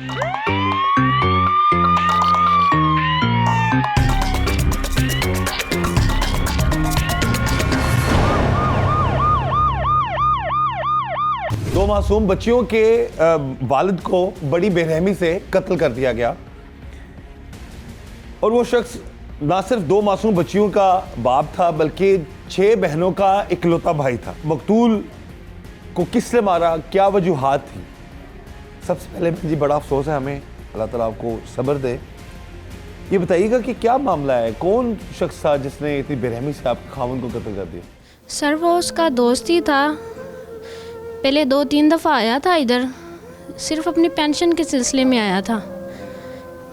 दो मासूम बच्चियों के वालिद को बड़ी बेरहमी से कत्ल कर दिया गया और वो शख्स ना सिर्फ दो मासूम बच्चियों का बाप था बल्कि 6 बहनों का इकलौता भाई था। मकतूल को किसने मारा, क्या वजूहात थी? सबसे पहले जी बड़ा अफसोस है हमें, अल्लाह ताला आपको सब्र दे। ये बताइएगा कि क्या मामला है, कौन शख्स था जिसने इतनी बेरहमी से आपके खावंद को कत्ल कर दिया? सर वो उसका दोस्त ही था, पहले 2-3 दफ़ा आया था इधर, सिर्फ अपनी पेंशन के सिलसिले में आया था,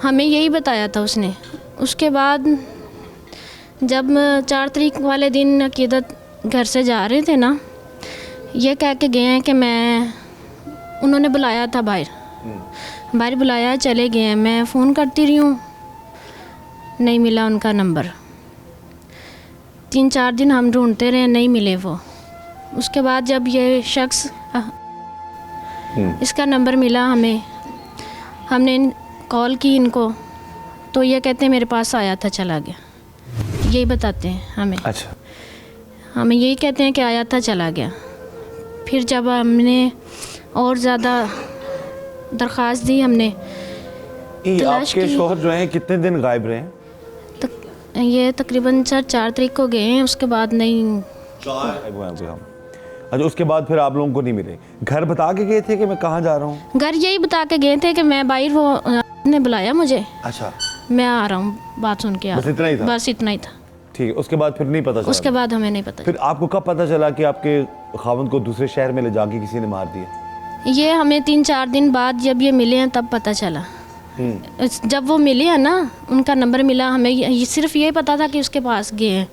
हमें यही बताया था उसने। उसके बाद जब 4 तारीख वाले दिन अकीदत घर से जा रहे थे ना, ये कह के गए हैं कि उन्होंने बुलाया था बाहर बुलाया, चले गए हैं। मैं फ़ोन करती रही हूँ, नहीं मिला उनका नंबर। 3-4 दिन हम ढूंढते रहे, नहीं मिले वो। उसके बाद जब ये शख्स इसका नंबर मिला हमें, हमने कॉल की इनको, तो ये कहते हैं मेरे पास आया था चला गया, यही बताते हैं हमें। अच्छा, हमें यही कहते हैं कि आया था चला गया। फिर जब हमने और ज़्यादा दरख्वास्त दी, हमने आपके शौहर जो हैं कितने दिन गायब रहे हैं? ये तकरीबन 4 तारीख को गए हैं, उसके बाद नहीं। अच्छा, उसके बाद फिर आप लोगों को नहीं मिले? घर बता के गए थे कि मैं कहाँ जा रहा हूँ? घर यही बता के गए थे कि मैं बाहर, वो ने बुलाया मुझे, अच्छा मैं आ रहा हूँ, बात सुन के आ रहा हूँ। बस इतना ही था? बस इतना ही था। ठीक है, उसके बाद फिर नहीं पता चला? उसके बाद हमें नहीं पता। फिर आपको कब पता चला कि आपके खावंद को दूसरे शहर में ले जाके किसी ने मार दिया? ये हमें 3-4 दिन बाद जब ये मिले हैं तब पता चला। जब वो मिले हैं ना, उनका नंबर मिला हमें, ये सिर्फ ये पता था कि उसके पास गए हैं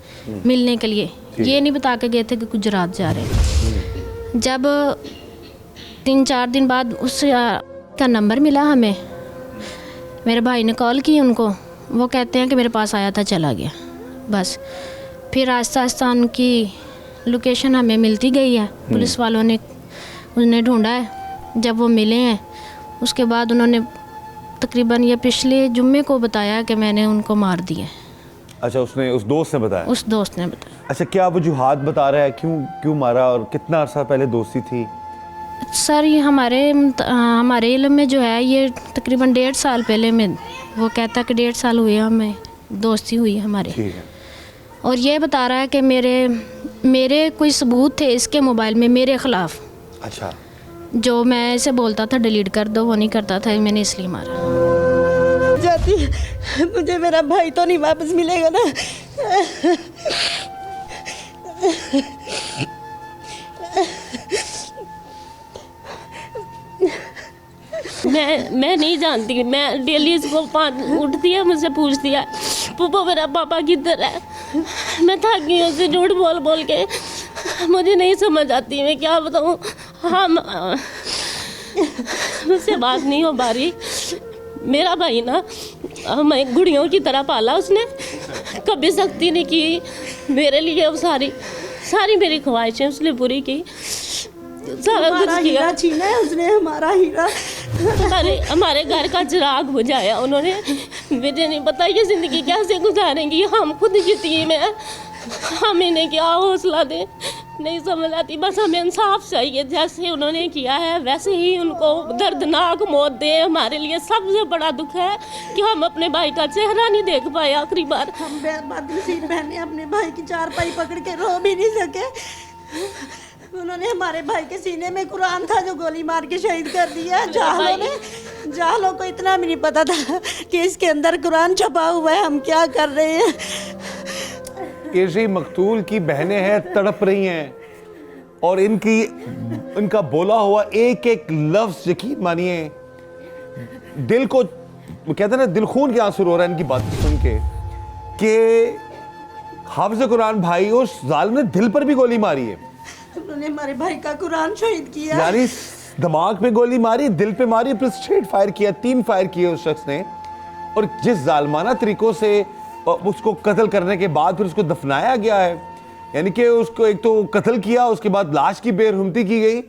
मिलने के लिए, ये नहीं बता के गए थे कि गुजरात जा रहे हैं। जब 3-4 दिन बाद उसका नंबर मिला हमें, मेरे भाई ने कॉल की उनको, वो कहते हैं कि मेरे पास आया था चला गया। बस फिर आहिस्ता आहिस्ता उनकी लोकेशन हमें मिलती गई है, पुलिस वालों ने उन्हें ढूंढा है। जब वो मिले हैं उसके बाद उन्होंने तकरीबन ये पिछले जुम्मे को बताया कि मैंने उनको मार दिया। अच्छा, उसने, उस दोस्त ने बताया? उस दोस्त ने बताया। अच्छा, क्या वजूहात बता रहा है क्यों मारा और कितना अरसा पहले दोस्ती थी? सर ये हमारे इल्म में जो है, ये तकरीबन 1.5 साल पहले में, वो कहता कि 1.5 साल हुए हमें दोस्ती हुई हमारे। ठीक है। और ये बता रहा है कि मेरे कोई सबूत थे इसके मोबाइल में मेरे ख़िलाफ़। अच्छा, जो मैं इसे बोलता था डिलीट कर दो, वो नहीं करता था, मैंने इसलिए मारा। जाती मुझे मेरा भाई तो नहीं वापस मिलेगा ना। मैं नहीं जानती, मैं डेली इसको उठती है, मुझसे पूछती है पप्पा मेरा पापा किधर है। मैं थक गई हूँ उससे झूठ बोल बोल के, मुझे नहीं समझ आती, मैं क्या बताऊँ। हम मुझसे बात नहीं हो पा रही। मेरा भाई ना हमें गुड़ियों की तरह पाला उसने, कभी सख्ती नहीं की मेरे लिए। वो सारी मेरी ख्वाहिशें उसने पूरी की, सारा कुछ किया। छीना है उसने हमारा हीरा, हमारे घर का चिराग बुझाया उन्होंने। मुझे नहीं पता ये ज़िंदगी कैसे गुजारेंगी, हम खुद यतीम हैं, हम इन्हें क्या हौसला दें, नहीं समझ आती। बस हमें इंसाफ चाहिए, जैसे उन्होंने किया है वैसे ही उनको दर्दनाक मौत दें। हमारे लिए सबसे बड़ा दुख है कि हम अपने भाई का चेहरा नहीं देख पाए आखिरी बार। हम बदनसीब बहने अपने भाई की चारपाई पकड़ के रो भी नहीं सके। उन्होंने हमारे भाई के सीने में कुरान था जो गोली मार के शहीद कर दिया। जाहलों को इतना भी नहीं पता था कि इसके अंदर कुरान छपा हुआ है, हम क्या कर रहे हैं। केशी मकतूल की बहनें हैं, तड़प रही हैं और इनका बोला हुआ एक एक लफ्ज, यकीन मानिए दिल को, कहते हैं ना, दिल खून के आंसू रो रहा है इनकी बात सुन के, कि हाफिज़ कुरान भाई उस जालिम ने दिल पर भी गोली मारी है। उन्होंने हमारे भाई का कुरान शहीद किया, यानी दिमाग पे गोली मारी, दिल पे मारी, फिर स्ट्रेट फायर किया, 3 फायर किए उस शख्स ने। और जिस जालमाना तरीकों से उसको कत्ल करने के बाद फिर उसको दफनाया गया है, यानी कि उसको एक तो कत्ल किया, उसके बाद लाश की बेरहमती की गई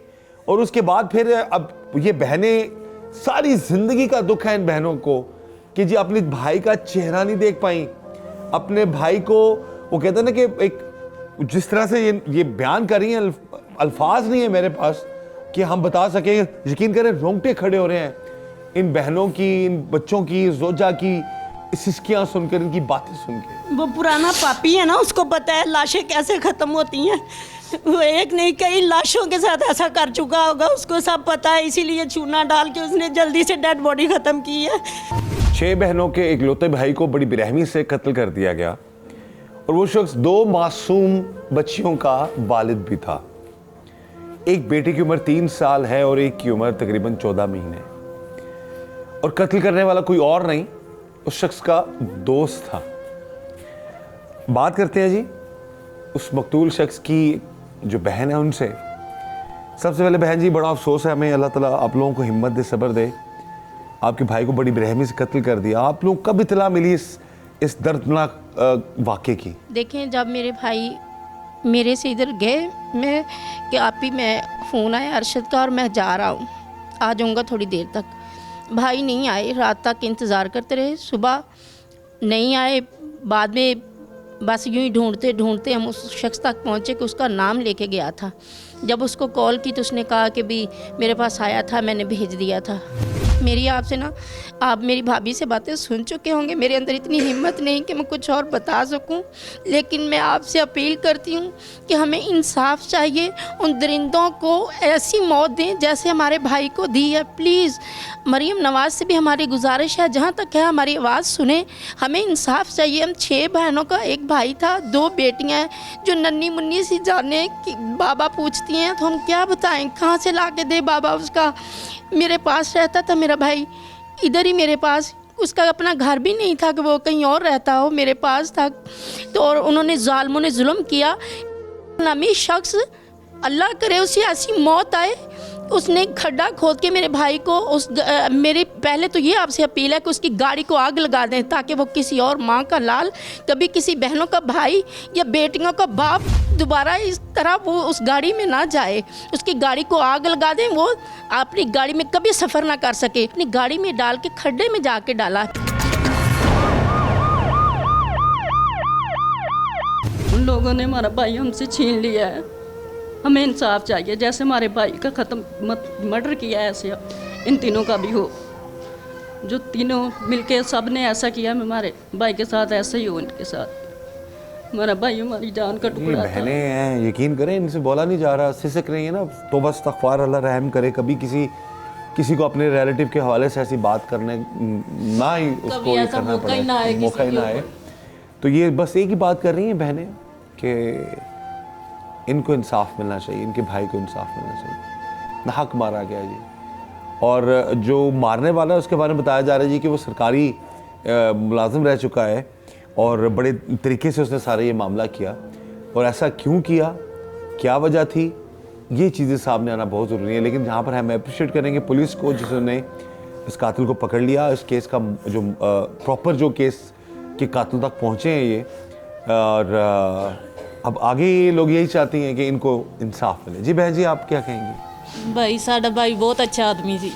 और उसके बाद फिर अब ये बहनें सारी जिंदगी का दुख है इन बहनों को कि जी अपने भाई का चेहरा नहीं देख पाई, अपने भाई को, वो कहते हैं ना कि एक जिस तरह से ये बयान कर रही हैं, अल्फाज नहीं है मेरे पास कि हम बता सकें। यकीन करें रोंगटे खड़े हो रहे हैं इन बहनों की, इन बच्चों की, जोजा की सिसकियां सुनकर, इनकी बातें सुन के। वो पुराना पापी है ना, उसको पता है लाशें कैसे ख़त्म होती हैं। वो एक नहीं कई लाशों के साथ ऐसा कर चुका होगा, उसको सब पता है, इसीलिए चूना डाल के उसने जल्दी से डेड बॉडी ख़त्म की है। 6 बहनों के इकलौते भाई को बड़ी बेरहमी से कत्ल कर दिया गया और वो शख्स 2 मासूम बच्चियों का वालिद भी था। एक बेटी की उम्र 3 साल है और एक की उम्र तकरीबन 14 महीने। और कत्ल करने वाला कोई और नहीं, उस शख्स का दोस्त था। बात करते हैं जी उस मकतूल शख्स की जो बहन है उनसे। सबसे पहले बहन जी, बड़ा अफसोस है हमें, अल्लाह ताला आप लोगों को हिम्मत दे, सब्र दे। आपके भाई को बड़ी बेरहमी से कत्ल कर दिया। आप लोग कब इतला मिली इस दर्दनाक वाक़े की? देखें, जब मेरे भाई मेरे से इधर गए, मैं कि आप ही, मैं फ़ोन आया अरशद का और मैं जा रहा हूँ, आ जाऊँगा थोड़ी देर तक। भाई नहीं आए, रात तक इंतज़ार करते रहे, सुबह नहीं आए। बाद में बस यूं ही ढूंढते ढूंढते हम उस शख्स तक पहुँचे कि उसका नाम लेके गया था। जब उसको कॉल की तो उसने कहा कि भी मेरे पास आया था, मैंने भेज दिया था। मेरी आपसे ना, आप मेरी भाभी से बातें सुन चुके होंगे, मेरे अंदर इतनी हिम्मत नहीं कि मैं कुछ और बता सकूं, लेकिन मैं आपसे अपील करती हूं कि हमें इंसाफ चाहिए। उन दरिंदों को ऐसी मौत दें जैसे हमारे भाई को दी है। प्लीज़ मरीम नवाज़ से भी हमारी गुजारिश है, जहां तक है हमारी आवाज़ सुने। हमें इंसाफ चाहिए। हम 6 बहनों का एक भाई था, 2 बेटियाँ हैं जो नन्ही मुन्नी सी जाने कि बाबा पूछती हैं तो हम क्या बताएं, कहाँ से ला के दे बाबा उसका। मेरे पास रहता था मेरा भाई, इधर ही मेरे पास, उसका अपना घर भी नहीं था कि वो कहीं और रहता हो, मेरे पास था। तो और उन्होंने जालिमों ने जुल्म किया। नामी शख्स, अल्लाह करे उसे ऐसी मौत आए, उसने खड्डा खोद के मेरे भाई को मेरे पहले तो ये आपसे अपील है कि उसकी गाड़ी को आग लगा दें ताकि वो किसी और माँ का लाल, कभी किसी बहनों का भाई या बेटियों का बाप दोबारा इस तरह वो उस गाड़ी में ना जाए। उसकी गाड़ी को आग लगा दें, वो अपनी गाड़ी में कभी सफ़र ना कर सके। अपनी गाड़ी में डाल के खड्डे में जाके डाला। उन लोगों ने हमारा भाई हमसे छीन लिया है। हमें इंसाफ चाहिए, जैसे हमारे भाई का मर्डर किया है ऐसे इन तीनों का भी हो। जो तीनों मिलके सब ने ऐसा किया, हमारे भाई के साथ ऐसा ही हो इनके साथ। हमारा भाई हमारी जान का टुकड़ा था। बहनें हैं, यकीन करें इनसे बोला नहीं जा रहा, सिसक रही है ना। तो बस इस्तग़फ़ार, अल्लाह रहम करे, कभी किसी को अपने रिलेटिव के हवाले से ऐसी बात करने ना ही उसको ये करना पड़े, मौका ही ना आए। तो ये बस एक ही बात कर रही हैं बहनें कि इनको इंसाफ मिलना चाहिए, इनके भाई को इंसाफ मिलना चाहिए। नाहक मारा गया जी। और जो मारने वाला है उसके बारे में बताया जा रहा है जी कि वो सरकारी मुलाजिम रह चुका है और बड़े तरीके से उसने सारा ये मामला किया। और ऐसा क्यों किया, क्या वजह थी, ये चीज़ें सामने आना बहुत ज़रूरी है। लेकिन यहाँ पर हम अप्रिशिएट करेंगे पुलिस को जिसने इस कातिल को पकड़ लिया। इस केस का जो प्रॉपर जो केस के कातिल तक पहुँचे हैं ये, और अब आगे ये लोग यही चाहती हैं कि इनको इंसाफ मिले। जी बहन जी, आप क्या कहेंगी? भाई साडा भाई बहुत अच्छा आदमी थी,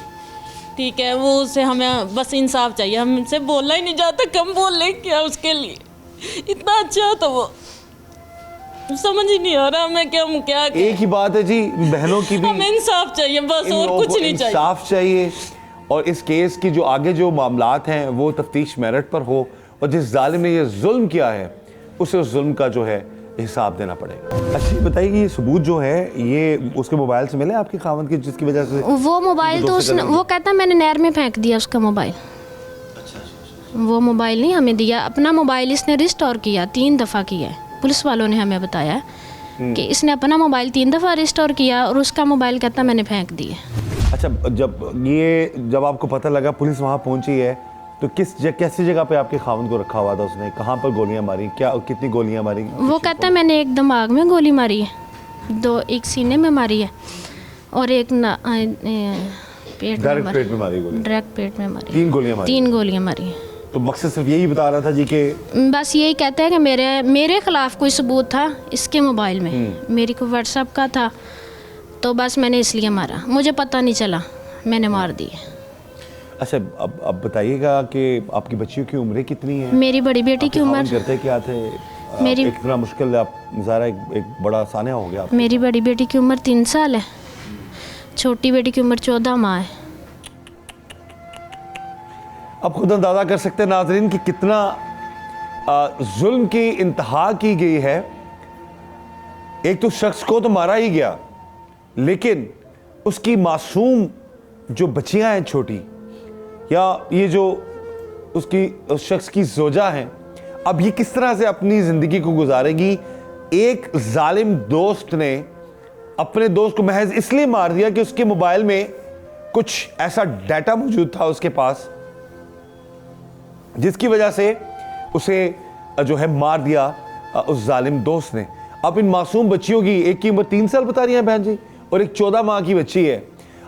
ठीक है, वो उससे हमें बस इंसाफ चाहिए। हमसे बोलना ही नहीं जाता, कम बोल ले क्या उसके लिए, इतना अच्छा तो वो समझ ही नहीं आ रहा हमें कि हम क्या करें। एक ही बात है जी, बहनों की भी हमें इंसाफ चाहिए बस, और कुछ नहीं चाहिए। इंसाफ चाहिए और इस केस की जो आगे जो मामलात हैं वो तफ्तीश मेरिट पर हो, और जिस जालिम ने ये जुल्म किया है उसे उस जुल्म का जो है हिसाब देना पड़ेगा। अच्छा बताइए कि ये सबूत जो है ये उसके मोबाइल से मिले आपके खावंद की, जिसकी वजह से वो मोबाइल तो उसने, वो कहता है मैंने नहर में फेंक दिया उसका मोबाइल। वो मोबाइल नहीं हमें दिया, अपना मोबाइल इसने रिस्टोर किया, 3 दफ़ा किया है। पुलिस वालों ने हमें बताया कि इसने अपना मोबाइल 3 दफ़ा रिस्टोर किया और उसका मोबाइल कहता मैंने फेंक दिया। अच्छा, जब आपको पता लगा, पुलिस वहाँ पहुँची है, तो कैसी जगह पे आपके खावंद को रखा हुआ था? उसने कहाँ पर गोलियां मारी, क्या कितनी गोलियां मारी? वो कहता है मैंने एक दिमाग में गोली मारी है, 2 एक सीने में मारी है और एक पेट में मारी गोली। डायरेक्ट पेट में मारी। 3 गोलियां मारी। 3 गोलियां मारी है। तो मकसद सिर्फ यही बता रहा था जी कि बस यही कहता है कि मेरे खिलाफ कोई सबूत था इसके मोबाइल में, मेरी को व्हाट्सएप का था, तो बस मैंने इसलिए मारा, मुझे पता नहीं चला, मैंने मार दिया। अच्छा, अब बताइएगा कि आपकी बच्चियों की उम्रें कितनी है? मेरी बड़ी बेटी की आपके उम्र, खामन करते क्या थे? मेरी- एक इतना मुश्किल आप ज़रा एक बड़ा सानिया हो गया आप। मेरी बड़ी बेटी की उम्र 3 साल है, छोटी बेटी की उम्र 14 माह है। अब खुद अंदाज़ा कर सकते हैं नाजरीन कि कितना जुल्म की इंतहा की गई है। एक तो शख्स को तो मारा ही गया, लेकिन उसकी मासूम जो बच्चियां हैं छोटी, या ये जो उसकी उस शख्स की जोजा हैं, अब ये किस तरह से अपनी ज़िंदगी को गुजारेगी। एक जालिम दोस्त ने अपने दोस्त को महज इसलिए मार दिया कि उसके मोबाइल में कुछ ऐसा डाटा मौजूद था उसके पास, जिसकी वजह से उसे जो है मार दिया उस जालिम दोस्त ने। अब इन मासूम बच्चियों की, एक की उम्र 3 साल बता रही है बहन जी, और एक 14 माह की बच्ची है।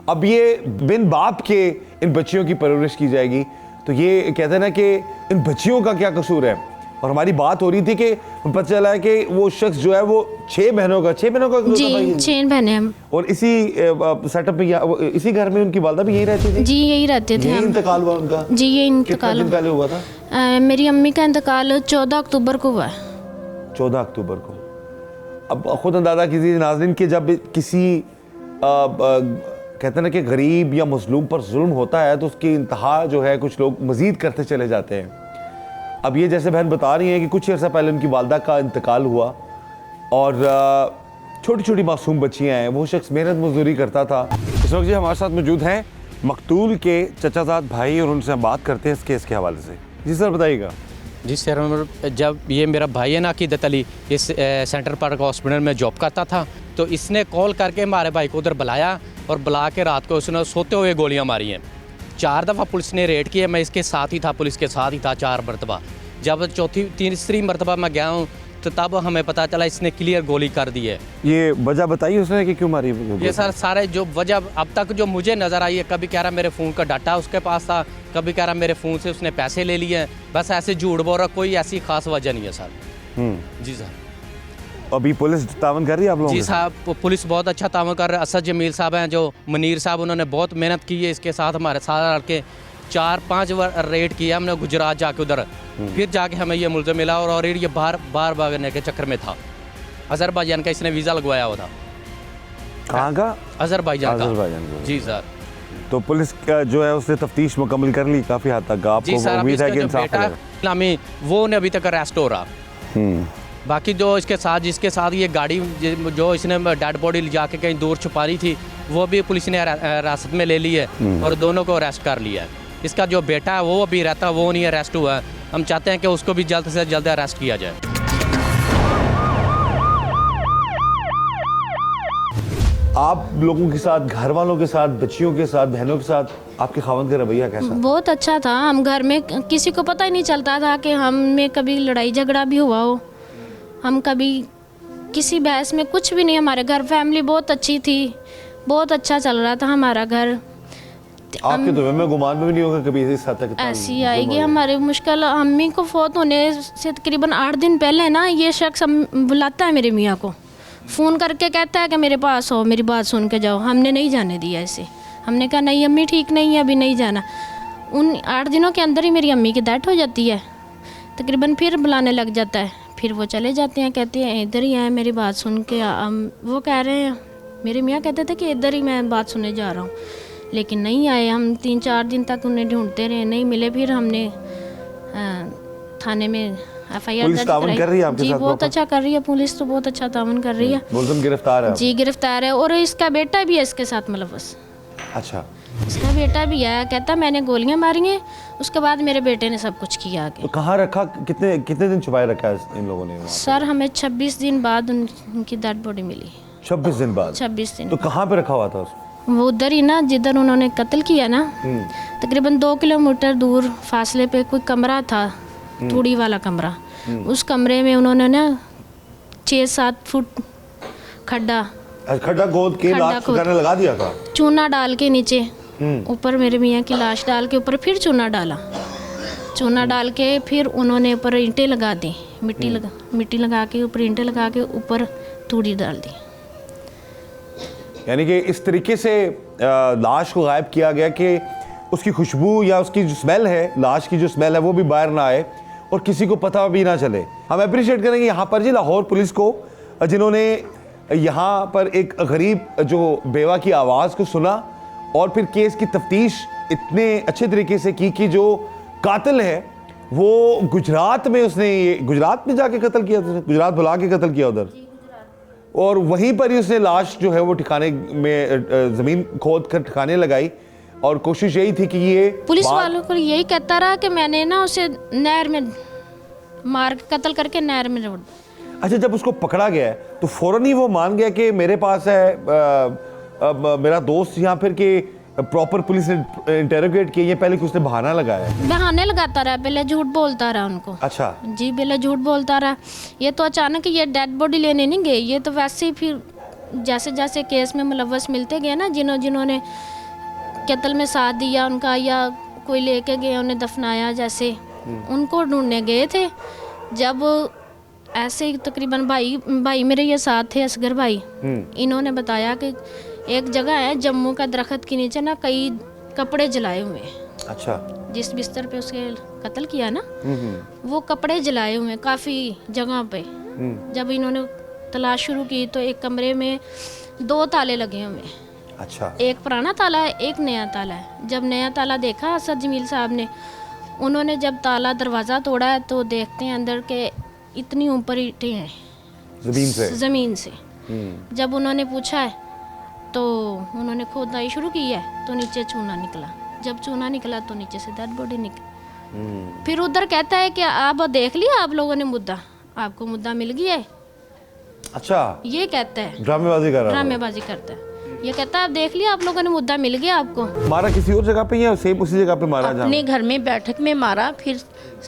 अब ये बिन बाप के इन बच्चियों की परवरिश की जाएगी, तो ये कहते हैं ना कि इन बच्चियों का क्या कसूर है। और हमारी बात हो रही थी कि पता चला है कि वो शख्स जो है वो 6 बहनों का जी 6 बहनें हम, और इसी सेटअप में, इसी घर में उनकी वालदा भी यहीं रहती थी। जी यही रहते थे यही हम। इंतकाल हुआ उनका? जी ये कितना इंतकाल दिन पहले हुआ था? मेरी अम्मी का इंतकाल 14 अक्टूबर को हुआ है। 14 अक्टूबर को। अब खुद अंदाज़ा कीजिए नाज़रीन कि जब किसी कहते हैं ना कि गरीब या मजलूम पर जुल्म होता है तो उसकी इंतहा जो है कुछ लोग मज़ीद करते चले जाते हैं। अब ये जैसे बहन बता रही हैं कि कुछ अर्सा पहले उनकी वालदा का इंतकाल हुआ, और छोटी छोटी मासूम बच्चियां हैं। वो शख्स मेहनत मजदूरी करता था। इस वक्त जी हमारे साथ मौजूद हैं मकतूल के चचाजाद भाई, और उनसे हम बात करते हैं इस केस के हवाले से। जी सर बताइएगा। जी सर, जब ये मेरा भाई है ना अकीदत अली, इस सेंट्रल पार्क हॉस्पिटल में जॉब करता था, तो इसने कॉल करके हमारे भाई को उधर बुलाया, और बुला के रात को उसने सोते हुए गोलियां मारी हैं। 4 दफ़ा पुलिस ने रेड किया, मैं इसके साथ ही था, पुलिस के साथ ही था 4 मरतबा। जब तीसरी मरतबा मैं गया हूँ तो तब हमें पता चला इसने क्लियर गोली कर दी है। ये वजह बताइए उसने कि क्यों मारी? ये सर सारे जो वजह अब तक जो मुझे नज़र आई है, कभी कह रहा मेरे फ़ोन का डाटा उसके पास था, कभी कह रहा मेरे फ़ोन से उसने पैसे ले लिए हैं, बस ऐसे झूठ बोल रहा, कोई ऐसी खास वजह नहीं है सर। जी सर। अभी पुलिस तावन कर रही है आप लोगों जी के साथ? साहब, पुलिस बहुत अच्छा तावन कर रहा है। असद जमील साहब हैं जो मुनीर साहब, उन्होंने बहुत मेहनत की है इसके साथ, हमारे साथ लड़के 4-5 रेड किया हमने गुजरात जाके उधर, फिर जाके हमें ये मुल्ज़िम मिला, और ये बाहर भागने के चक्कर में था। अज़रबैजान का इसने वीज़ा लगवाया हुआ था। कहाँ का? अज़रबैजान का। का। जी सर। तो पुलिस का जो है उसने तफ्तीश मुकम्मल कर ली काफ़ी हद तक। जी सर, आपको अभी उम्मीद है इसका कि जो इंसाफ बेटा मिलेगा? इस्लामी वो ने अभी तक अरेस्ट हो रहा। बाकी जो इसके साथ जिसके साथ ये गाड़ी जो इसने डेड बॉडी ले जाके कहीं दूर छुपा रही थी, वो भी पुलिस ने हिरासत में ले ली है, और दोनों को अरेस्ट कर लिया है। इसका जो बेटा है वो अभी रहता, वो नहीं अरेस्ट हुआ है। हम चाहते हैं कि उसको भी जल्द से जल्द अरेस्ट किया जाए। आप लोगों के साथ, घर वालों के साथ, बच्चियों के साथ, बहनों के साथ आपके खावंद का रवैया कैसा? बहुत अच्छा था। हम घर में किसी को पता ही नहीं चलता था कि हम में कभी लड़ाई झगड़ा भी हुआ हो। हम कभी किसी बहस में कुछ भी नहीं। हमारे घर फैमिली बहुत अच्छी थी, बहुत अच्छा चल रहा था हमारा घर। आपके तो में गुमान में भी नहीं होगा कभी इस हद तक ऐसी आएगी हमारे मुश्किल। अम्मी को फौत होने से तकरीबन 8 दिन पहले ना ये शख्स बुलाता है मेरे मियाँ को, फ़ोन करके कहता है कि मेरे पास हो, मेरी बात सुन के जाओ। हमने नहीं जाने दिया ऐसे। हमने कहा नहीं अम्मी ठीक नहीं है, अभी नहीं जाना। उन 8 दिनों के अंदर ही मेरी अम्मी की डेथ हो जाती है तकरीबन। फिर बुलाने लग जाता है, फिर वो चले जाते हैं, कहते हैं इधर ही आए मेरी बात सुन के। वो कह रहे हैं, मेरे मियाँ कहते थे कि इधर ही मैं बात सुनने जा रहा हूँ, लेकिन नहीं आए। हम 3-4 दिन तक उन्हें ढूंढते रहे, नहीं मिले। फिर हमने थाने में FIR पुलिस तावन कर रही है आपके जी साथ? बहुत अच्छा कर रही है पुलिस, तो बहुत अच्छा तावन कर रही है। मुल्ज़िम गिरफ्तार है? जी गिरफ्तार है, और इसका बेटा भी है इसके साथ मुलव्वस। अच्छा। इसका बेटा भी है, कहता मैंने गोलियां मारी हैं, उसके बाद मेरे बेटे ने सब कुछ किया आगे। तो कहाँ रखा? कितने दिन छुपाए रखा है इन लोगों ने? सर हमें 26 दिन बाद उनकी डेड बॉडी मिली। 26 दिन बाद? 26 दिन। तो कहाँ पे रखा हुआ था उसको? वो उधर ही ना जिधर उन्होंने कत्ल किया ना, तकरीबन 2 किलोमीटर दूर फासले पे कोई कमरा था, तूड़ी वाला कमरा। उस कमरे में उन्होंने ना 6-7 फुट खड्डा गोद के लाश सुखाने लगा दिया था, चूना डाल के नीचे, ऊपर मेरे मियाँ की लाश डाल के ऊपर फिर चूना डाला। चूना डाल के फिर उन्होंने ऊपर ईंटें लगा दी, मिट्टी लगा के ऊपर ईंटें लगा के ऊपर तूड़ी डाल दी। यानी कि इस तरीके से लाश को गायब किया गया कि उसकी खुशबू या उसकी जो स्मेल है, लाश की जो स्मेल है, वो भी बाहर ना आए और किसी को पता भी ना चले। हम अप्रिशिएट करेंगे यहाँ पर जी लाहौर पुलिस को, जिन्होंने यहाँ पर एक गरीब जो बेवा की आवाज़ को सुना और फिर केस की तफ्तीश इतने अच्छे तरीके से की कि जो कातिल है वो गुजरात में, उसने गुजरात में जाके कत्ल किया, गुजरात बुला के कत्ल किया उधर, और वहीं पर ही उसने लाश जो है वो ठिकाने में ज़मीन खोद कर ठिकाने लगाई और कोशिश यही थी कि ये पुलिस वालों को यही कहता रहा कि मैंने ना उसे नहर में मार कत्ल करके नहर में रोड़। अच्छा, जब उसको पकड़ा गया है तो फौरन ही वो मान गया कि मेरे पास है मेरा दोस्त, यहाँ फिर के प्रॉपर पुलिस ने इंटेरोगेट किया, ये पहले कि उसने बहाना लगाया? बहाने लगाता रहा, पहले झूठ बोलता रहा उनको। अच्छा जी, पहले झूठ बोलता रहा। ये तो अचानक ये डेड बॉडी लेने नहीं गए, ये तो वैसे ही फिर जैसे जैसे केस में मुलव्वस मिलते गए ना, जिन्होंने कत्ल में साथ दिया उनका, या कोई लेके गए उन्हें दफनाया, जैसे उनको ढूंढने गए थे। जब ऐसे ही तकरीबन भाई मेरे ये साथ थे, असगर भाई, इन्होंने बताया कि एक जगह है जम्मू का दरख्त के नीचे ना कई कपड़े जलाए हुए हैं। अच्छा, जिस बिस्तर पे उसके कत्ल किया ना, वो कपड़े जलाए हुए हैं काफ़ी जगह पे। जब इन्होंने तलाश शुरू की तो एक कमरे में 2 ताले लगे हुए हैं। अच्छा, एक पुराना ताला है, एक नया ताला है। जब नया ताला देखा असद जमील साहब ने, उन्होंने जब ताला दरवाज़ा तोड़ा है तो देखते हैं अंदर के इतनी ऊपर ईंटें हैं ज़मीन से। जब उन्होंने पूछा है तो उन्होंने खोदाई शुरू की है तो नीचे चूना निकला। जब चूना निकला तो नीचे से डेड बॉडी निकली। फिर उधर कहता है कि आप देख लिया आप लोगों ने मुद्दा, आपको मुद्दा मिल गया है। अच्छा, ये कहता है, ड्रामेबाजी कर रहा है। ड्रामेबाजी करता है। ये कहता है आप देख लिया आप लोगों ने मुद्दा मिल गया आपको। मारा किसी और जगह पे या सेम उसी जगह पे मारा? अपने घर में बैठक में मारा, फिर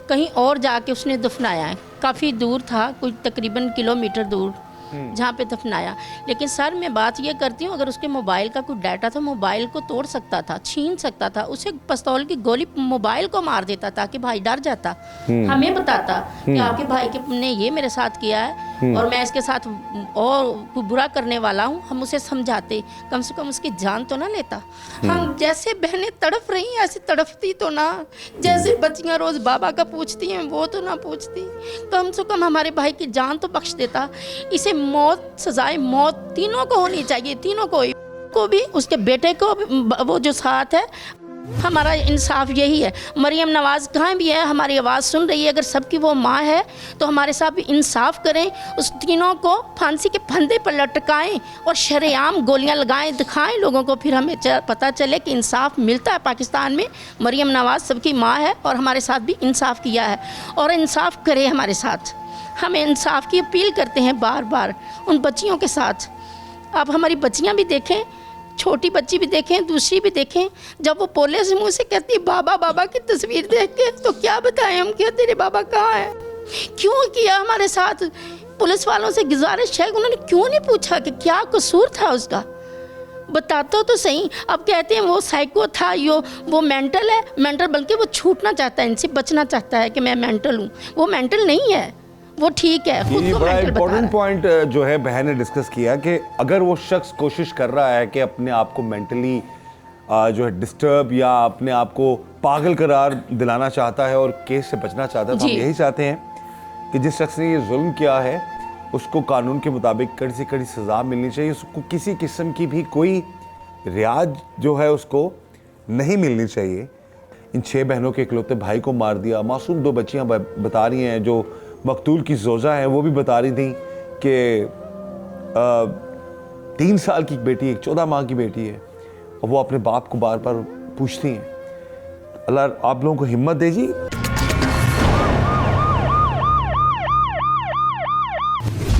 कहीं और जाके उसने दफनाया है। काफ़ी दूर था, कुछ तकरीबन किलोमीटर दूर जहाँ पे दफनाया। लेकिन सर मैं बात ये करती हूँ, अगर उसके मोबाइल का कोई डाटा था, मोबाइल को तोड़ सकता था, छीन सकता था, उसे पिस्तौल की गोली मोबाइल को मार देता ताकि भाई डर जाता, हमें बताता कि आपके भाई ने ये मेरे साथ किया है और मैं इसके साथ और बुरा करने वाला हूँ। हम उसे समझाते, कम से कम उसकी जान तो ना लेता। हम जैसे बहनें तड़प रही हैं ऐसे तड़पती तो ना, जैसे बच्चियाँ रोज़ बाबा का पूछती हैं वो तो ना पूछती। कम से कम हमारे भाई की जान तो बख्श देता। इसे मौत, सजाए मौत तीनों को होनी चाहिए, तीनों को भी, उसके बेटे को भी, वो जो साथ है। हमारा इंसाफ यही है। मरियम नवाज़ कहाँ भी है, हमारी आवाज़ सुन रही है, अगर सबकी वो माँ है तो हमारे साथ भी इंसाफ करें। उस तीनों को फांसी के फंदे पर लटकाएं और शरेआम गोलियां लगाएं, दिखाएं लोगों को, फिर हमें पता चले कि इंसाफ मिलता है पाकिस्तान में। मरियम नवाज़ सबकी माँ है और हमारे साथ भी इंसाफ किया है और इंसाफ करे हमारे साथ। हमें इंसाफ की अपील करते हैं बार बार उन बच्चियों के साथ। अब हमारी बच्चियाँ भी देखें, छोटी बच्ची भी देखें, दूसरी भी देखें। जब वो पोले से मुँह से कहती है बाबा बाबा की तस्वीर देख के, तो क्या बताएं हम, क्या तेरे बाबा कहाँ है, क्यों किया हमारे साथ। पुलिस वालों से गुजारिश है, उन्होंने क्यों नहीं पूछा कि क्या कसूर था उसका, बताता तो सही। अब कहते हैं वो साइको था, वो मेंटल है, मेंटल बल्कि वो छूटना चाहता है, इनसे बचना चाहता है कि मैं मेंटल हूँ। वो मेंटल नहीं है, वो ठीक है, खुद को बड़ा मेंटल बता रहा इंपॉर्टेंट है। पॉइंट जो है बहन ने डिस्कस किया कि अगर वो शख्स कोशिश कर रहा है कि अपने आप को मेंटली जो है डिस्टर्ब या अपने आप को पागल करार दिलाना चाहता है और केस से बचना चाहता है, तो हम यही चाहते हैं कि जिस शख्स ने ये जुल्म किया है उसको कानून के मुताबिक कड़ी से कड़ी सज़ा मिलनी चाहिए। उसको किसी किस्म की भी कोई रियाज जो है उसको नहीं मिलनी चाहिए। इन 6 बहनों के इकलौते भाई को मार दिया। मासूम 2 बच्चियाँ बता रही हैं, जो मकतूल की जोजा हैं वो भी बता रही थी कि 3 साल की बेटी, एक 14 माह की बेटी है और वो अपने बाप को बार बार पूछती हैं। अल्लाह आप लोगों को हिम्मत दे जी।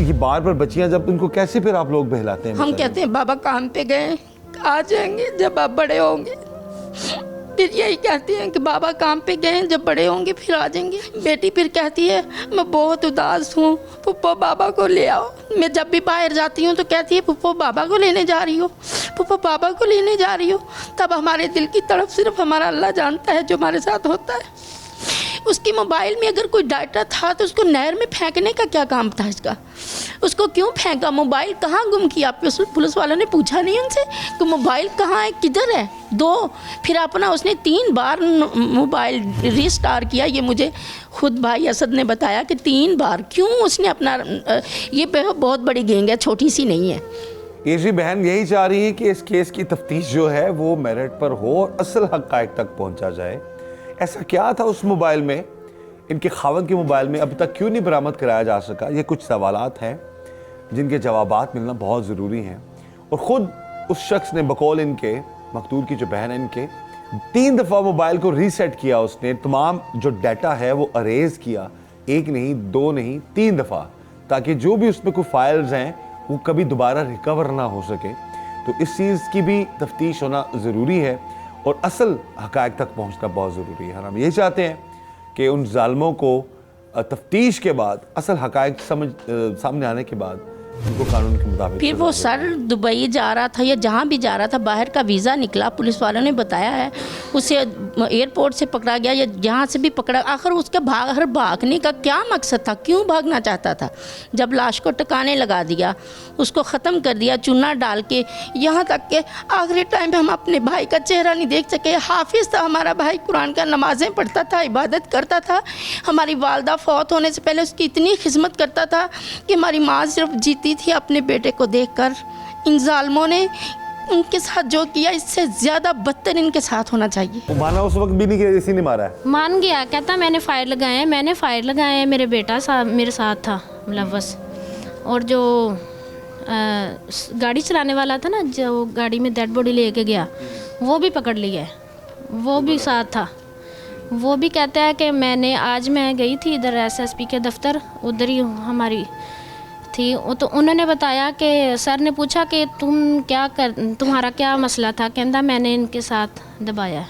ये बार बार बच्चियां जब उनको कैसे फिर आप लोग बहलाते हैं? हम कहते हैं बाबा काम पे गए, आ जाएंगे जब आप बड़े होंगे। फिर यही कहती हैं कि बाबा काम पे गए, जब बड़े होंगे फिर आ जाएंगे। बेटी फिर कहती है मैं बहुत उदास हूँ, पुप्पो बाबा को ले आओ। मैं जब भी बाहर जाती हूँ तो कहती है पुप्पो बाबा को लेने जा रही हो, पुप्पो बाबा को लेने जा रही हो। तब हमारे दिल की तड़प सिर्फ हमारा अल्लाह जानता है जो हमारे साथ होता है। उसकी मोबाइल में अगर कोई डाटा था तो उसको नहर में फेंकने का क्या काम था इसका? उसको क्यों फेंका? मोबाइल कहाँ गुम किया? पुलिस वालों ने पूछा नहीं उनसे कि मोबाइल कहाँ है, किधर है? 2 फिर अपना उसने 3 बार मोबाइल रिस्टार किया। ये मुझे खुद भाई असद ने बताया कि 3 बार। क्यों उसने अपना ये बहुत बड़ी गैंग है, छोटी सी नहीं है। केजरी बहन यही चाह रही है कि इस केस की तफ्तीश जो है वो मेरिट पर हो और असल हक़ाइक़ तक पहुंचा जाए। ऐसा क्या था उस मोबाइल में, इनके खावंद के मोबाइल में, अभी तक क्यों नहीं बरामद कराया जा सका? ये कुछ सवालात हैं जिनके जवाबात मिलना बहुत ज़रूरी हैं। और ख़ुद उस शख्स ने बकौल इनके, मकतूल की जो बहन है इनके, 3 दफ़ा मोबाइल को रीसेट किया। उसने तमाम जो डाटा है वो अरेज किया, 1 नहीं 2 नहीं 3 दफ़ा, ताकि जो भी उसमें कोई फाइल्स हैं वो कभी दोबारा रिकवर ना हो सके। तो इस चीज़ की भी तफ्तीश होना ज़रूरी है और असल हक़ाइक़ तक पहुंचना बहुत ज़रूरी है। हम ये चाहते हैं कि उन ज़ालिमों को तफ्तीश के बाद, असल हक़ाइक़ सामने आने के बाद उनको कानून के मुताबिक। फिर वो सर दुबई जा रहा था या जहाँ भी जा रहा था, बाहर का वीज़ा निकला, पुलिस वालों ने बताया है, उसे एयरपोर्ट से पकड़ा गया या जहाँ से भी पकड़ा। आखिर उसका भागने का क्या मकसद था? क्यों भागना चाहता था? जब लाश को टकाने लगा दिया, उसको ख़त्म कर दिया चूना डाल के, यहाँ तक कि आखिरी टाइम पे हम अपने भाई का चेहरा नहीं देख सके। हाफिज़ था हमारा भाई, कुरान का नमाज़ें पढ़ता था, इबादत करता था। हमारी वालदा फौत होने से पहले उसकी इतनी खिदमत करता था कि हमारी माँ सिर्फ जीती थी अपने बेटे को देखकर। इन जालिमों ने उनके साथ जो किया, इससे ज़्यादा बदतर इनके साथ होना चाहिए। माना उस वक्त भी नहीं कि इसी ने मारा है? मान गया, कहता मैंने फायर लगाए हैं, मेरे बेटा मेरे साथ था मुलव्वस। और जो गाड़ी चलाने वाला था ना, जो गाड़ी में डेड बॉडी लेके गया, वो भी पकड़ लिया है, वो भी साथ था। वो भी कहता है कि मैं गई थी इधर SSP के दफ्तर, उधर ही हमारी थी। तो उन्होंने बताया कि सर ने पूछा कि तुम्हारा क्या मसला था? कहता मैंने इनके साथ दबाया है।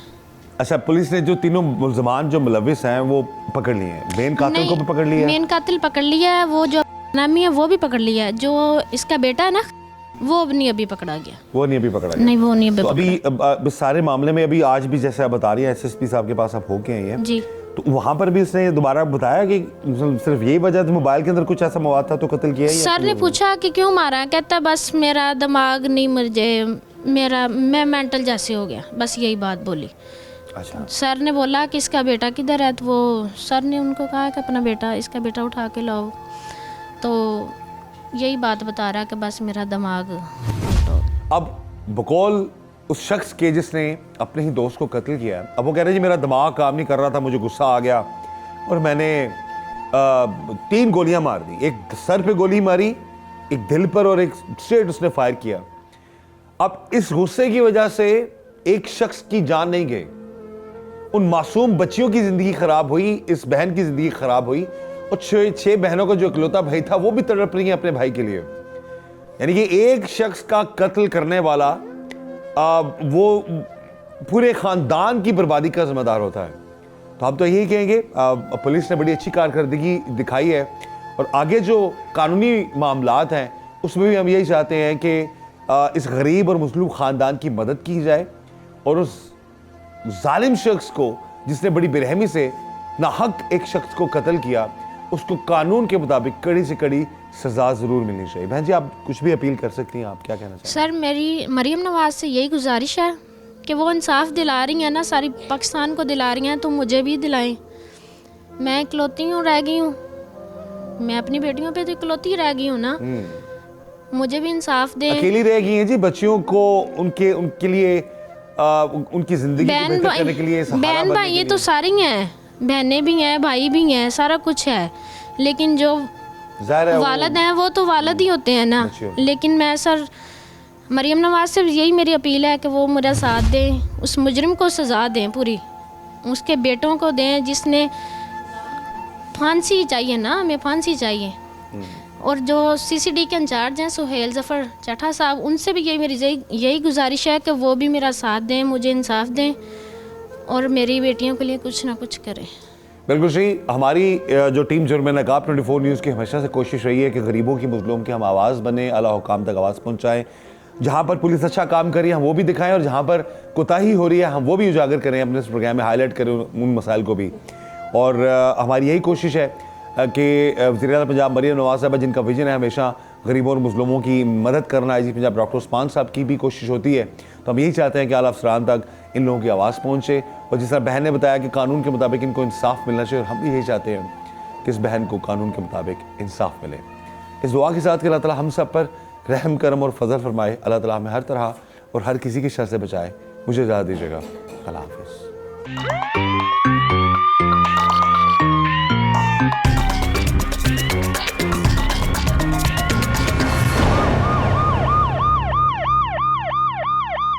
अच्छा, पुलिस ने जो तीनों मुल्ज़मान जो मुलविस हैं वो पकड़ लिए हैं? मेन कातिल को भी पकड़ लिया है? मेन कातिल पकड़ लिया है, वो जो नामी है वो भी पकड़ लिया है। जो इसका बेटा है ना, वो नहीं अभी पकड़ा गया। वो नहीं अभी पकड़ा गया? नहीं, वो नहीं अभी तो पकड़ा। अभी इस सारे मामले में अभी आज भी जैसे आप बता रही हैं SSP साहब के पास आप होके आई हैं जी, तो वहाँ पर भी इसने दोबारा बताया कि सिर्फ यही वजह थी, मोबाइल के अंदर कुछ ऐसा मवाद था तो कत्ल किया ही? सर ने पूछा कि क्यों मारा? कहता बस मेरा दिमाग नहीं मुझे, मैं मेंटल जैसे हो गया, बस यही बात बोली। अच्छा। सर ने बोला कि इसका बेटा किधर है? तो वो सर ने उनको कहा कि अपना बेटा, इसका बेटा उठा के लाओ। तो यही बात बता रहा कि बस मेरा दिमाग। अब बकौल उस शख्स के जिसने अपने ही दोस्त को कत्ल किया, अब वो कह रहे जी मेरा दिमाग काम नहीं कर रहा था, मुझे गुस्सा आ गया और मैंने 3 गोलियां मार दी। एक सर पे गोली मारी, एक दिल पर और एक स्ट्रेट उसने फायर किया। अब इस गुस्से की वजह से एक शख्स की जान नहीं गई, उन मासूम बच्चियों की जिंदगी खराब हुई, इस बहन की जिंदगी खराब हुई और 6 बहनों का जो इकलौता भाई था वो भी तड़प रही है अपने भाई के लिए। यानी कि एक शख्स का कत्ल करने वाला वो पूरे ख़ानदान की बर्बादी का जिम्मेदार होता है। तो हम तो यही कहेंगे, पुलिस ने बड़ी अच्छी कारकर्दगी दिखाई है और आगे जो कानूनी मामलात हैं उसमें भी हम यही चाहते हैं कि इस गरीब और मजलूम ख़ानदान की मदद की जाए और उस जालिम शख्स को जिसने बड़ी बेरहमी से नाहक एक शख्स को कत्ल किया, उसको कानून के मुताबिक कड़ी से कड़ी सज़ा ज़रूर मिलनी चाहिए। बहन जी, आप कुछ भी अपील कर सकती हैं, आप क्या कहना चाहते हैं? सर, मेरी मरीम नवाज़ से यही गुजारिश है कि वो इंसाफ दिला रही हैं ना, सारी पाकिस्तान को दिला रही हैं, तो मुझे भी दिलाएं। मैं इकलौती हूँ, रह गई हूँ, मैं अपनी बेटियों पे तो इकलौती रह गई हूँ ना, मुझे भी इंसाफ दें। अकेली रह गई हैं जी, बच्चियों को उनके लिए उनकी ज़िंदगी को बेहतर करने के लिए बहन भाई ये तो सारी हैं, बहनें भी हैं, भाई भी हैं, सारा कुछ है, लेकिन जो वालिद हैं वो तो वालिद ही होते हैं ना। लेकिन मैं सर मरीम नवाज़ से यही मेरी अपील है कि वो मेरा साथ दें, उस मुजरिम को सज़ा दें पूरी, उसके बेटों को दें जिसने फांसी चाहिए ना, हमें फांसी चाहिए। और जो CCD के इंचार्ज हैं सुहेल ज़फ़र चट्टा साहब, उनसे भी यही मेरी यही गुजारिश है कि वो भी मेरा साथ दें, मुझे इंसाफ दें और मेरी बेटियों के लिए कुछ ना कुछ करें। बिल्कुल सही। हमारी जो टीम जुर्म नकाब 24 न्यूज़ की हमेशा से कोशिश रही है कि गरीबों की, मजलूम की हम आवाज़ बने, आला हुकाम तक आवाज़ पहुँचाएँ। जहाँ पर पुलिस अच्छा काम कर रही है हम वो भी दिखाएं और जहाँ पर कोताही हो रही है हम वो भी उजागर करें, अपने इस प्रोग्राम में हाईलाइट करें उन मसाइल को भी। और हमारी यही कोशिश है कि वज़ीर-ए-आला पंजाब मरीम नवाज़ साहब जिनका विजन है हमेशा गरीबों और मुस्लिमों की मदद करना है, जी पंजाब डॉक्टर उस्मान साहब की भी कोशिश होती है, तो हम यही चाहते हैं कि आला अफसरान तक इन लोगों की आवाज़ पहुँचे। और जिस तरह बहन ने बताया कि कानून के मुताबिक इनको इंसाफ मिलना चाहिए, और हम भी यही चाहते हैं कि इस बहन को कानून के मुताबिक इंसाफ मिले। इस दुआ के साथ कि अल्लाह ताला हम सब पर रहम करम और फजल फरमाए, अल्लाह ताला हमें हर तरह और हर किसी की शर से बचाए। मुझे इजाज़त दीजिएगा, अल्लाह हाफ़िज़।